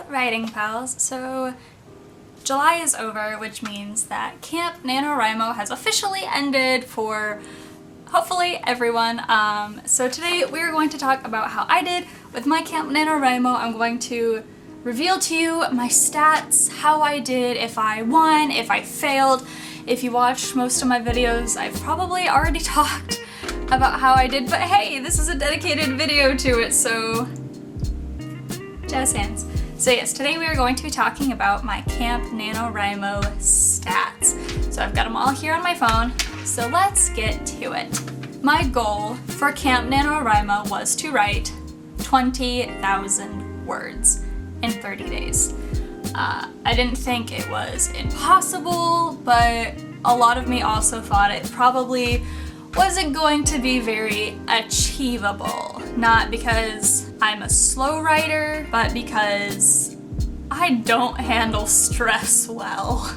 writing pals. So July is over, which means that Camp NaNoWriMo has officially ended for hopefully everyone. So today we're going to talk about how I did with my Camp NaNoWriMo. I'm going to reveal to you my stats, how I did, if I won, if I failed. If you watched most of my videos, I've probably already talked about how I did, but hey, this is a dedicated video to it, so jazz hands. So yes, today we are going to be talking about my Camp NaNoWriMo stats. So I've got them all here on my phone, so let's get to it. My goal for Camp NaNoWriMo was to write 20,000 words in 30 days. I didn't think it was impossible, but a lot of me also thought it probably wasn't going to be very achievable. Not because I'm a slow writer, but because I don't handle stress well.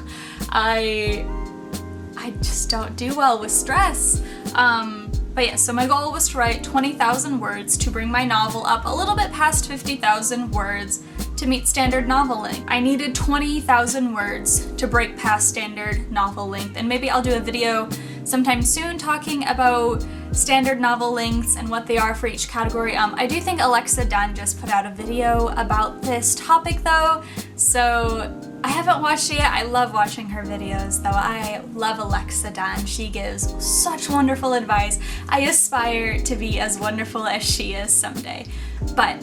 I just don't do well with stress. But yeah, so my goal was to write 20,000 words to bring my novel up a little bit past 50,000 words to meet standard novel length. I needed 20,000 words to break past standard novel length, and maybe I'll do a video sometime soon talking about standard novel lengths and what they are for each category. I do think Alexa Dunn just put out a video about this topic though, so I haven't watched it yet. I love watching her videos though. I love Alexa Dunn. She gives such wonderful advice. I aspire to be as wonderful as she is someday. But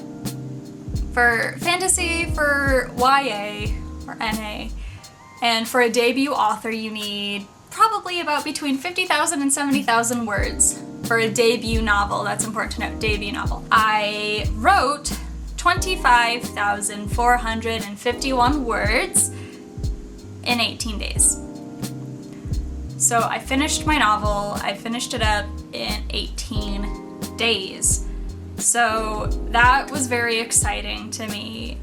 for fantasy, for YA, or NA, and for a debut author, you need probably about between 50,000 and 70,000 words for a debut novel. That's important to note, debut novel. I wrote 25,451 words in 18 days. So I finished my novel, I finished it up in 18 days. So that was very exciting to me.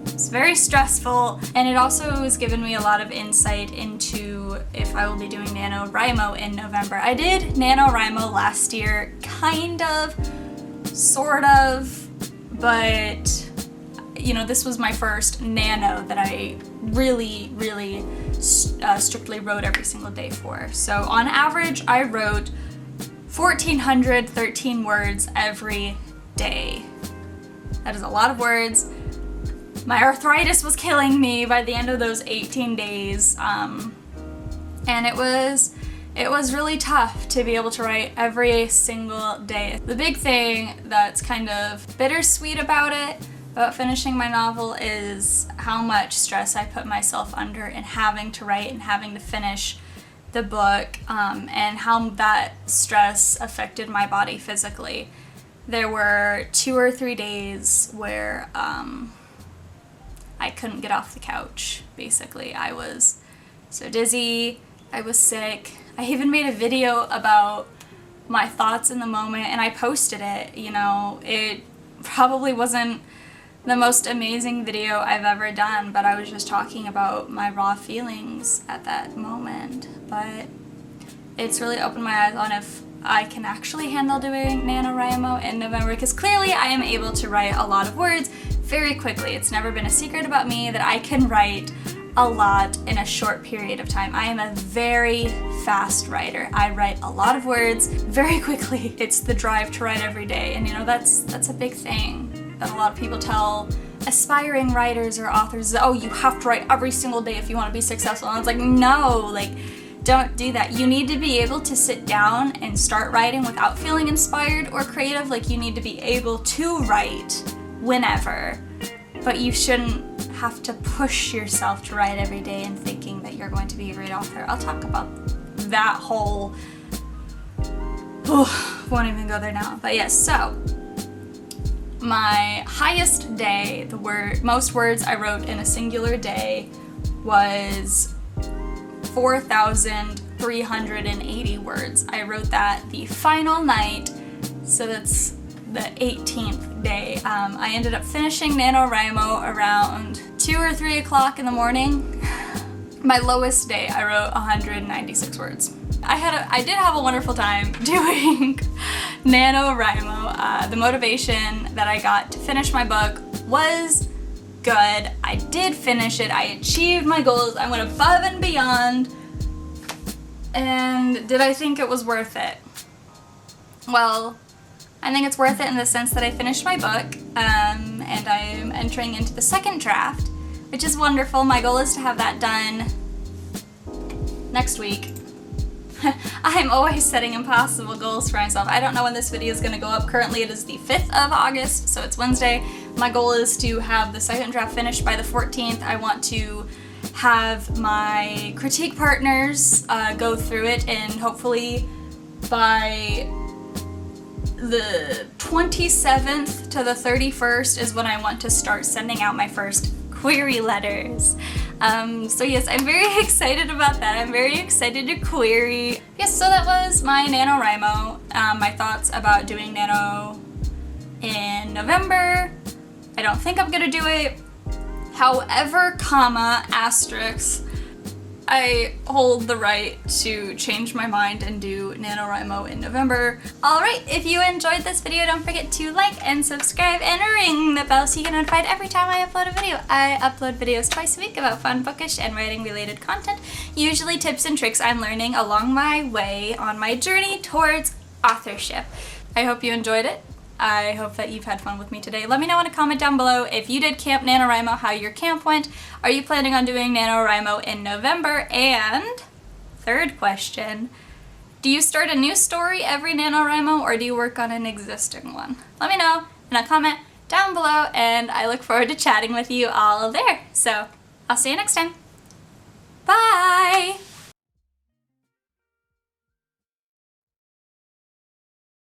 It's very stressful, and it also has given me a lot of insight into if I will be doing NaNoWriMo in November. I did NaNoWriMo last year, kind of, sort of, but you know, this was my first nano that I really strictly wrote every single day for. So on average, I wrote 1,413 words every day. That is a lot of words. My arthritis was killing me by the end of those 18 days, and it was really tough to be able to write every single day. The big thing that's kind of bittersweet about finishing my novel is how much stress I put myself under in having to write and having to finish the book, and how that stress affected my body physically. There were 2 or 3 days where I couldn't get off the couch, basically. I was so dizzy, I was sick. I even made a video about my thoughts in the moment, and I posted it. You know, it probably wasn't the most amazing video I've ever done, but I was just talking about my raw feelings at that moment. But it's really opened my eyes on if I can actually handle doing NaNoWriMo in November, because clearly I am able to write a lot of words very quickly. It's never been a secret about me that I can write a lot in a short period of time. I am a very fast writer. I write a lot of words very quickly. It's the drive to write every day, and you know, that's a big thing that a lot of people tell aspiring writers or authors. Oh, you have to write every single day if you want to be successful. And it's like, no, like, don't do that. You need to be able to sit down and start writing without feeling inspired or creative. Like, you need to be able to write whenever, but you shouldn't have to push yourself to write every day and thinking that you're going to be a great author. I'll talk about that whole, won't even go there now. But yes, so my highest day, most words I wrote in a singular day was 4,380 words. I wrote that the final night, so that's the 18th day. I ended up finishing NaNoWriMo around 2 or 3 o'clock in the morning. My lowest day, I wrote 196 words. I did have a wonderful time doing NaNoWriMo. The motivation that I got to finish my book was good. I did finish it. I achieved my goals. I went above and beyond. And did I think it was worth it? Well, I think it's worth it in the sense that I finished my book, and I'm entering into the second draft, which is wonderful. My goal is to have that done next week. I'm always setting impossible goals for myself. I don't know when this video is going to go up. Currently it is the 5th of August, so it's Wednesday. My goal is to have the second draft finished by the 14th. I want to have my critique partners go through it, and hopefully by the 27th to the 31st is when I want to start sending out my first query letters. So yes, I'm very excited about that. I'm very excited to query. Yes, so that was my NaNoWriMo, my thoughts about doing Nano in November. I don't think I'm gonna do it. However, comma, asterisk, I hold the right to change my mind and do NaNoWriMo in November. Alright, if you enjoyed this video, don't forget to like and subscribe and ring the bell so you get notified every time I upload a video. I upload videos twice a week about fun, bookish, and writing related content, usually tips and tricks I'm learning along my way on my journey towards authorship. I hope you enjoyed it. I hope that you've had fun with me today. Let me know in a comment down below if you did Camp NaNoWriMo, how your camp went. Are you planning on doing NaNoWriMo in November? And third question, do you start a new story every NaNoWriMo or do you work on an existing one? Let me know in a comment down below, and I look forward to chatting with you all there. So I'll see you next time. Bye!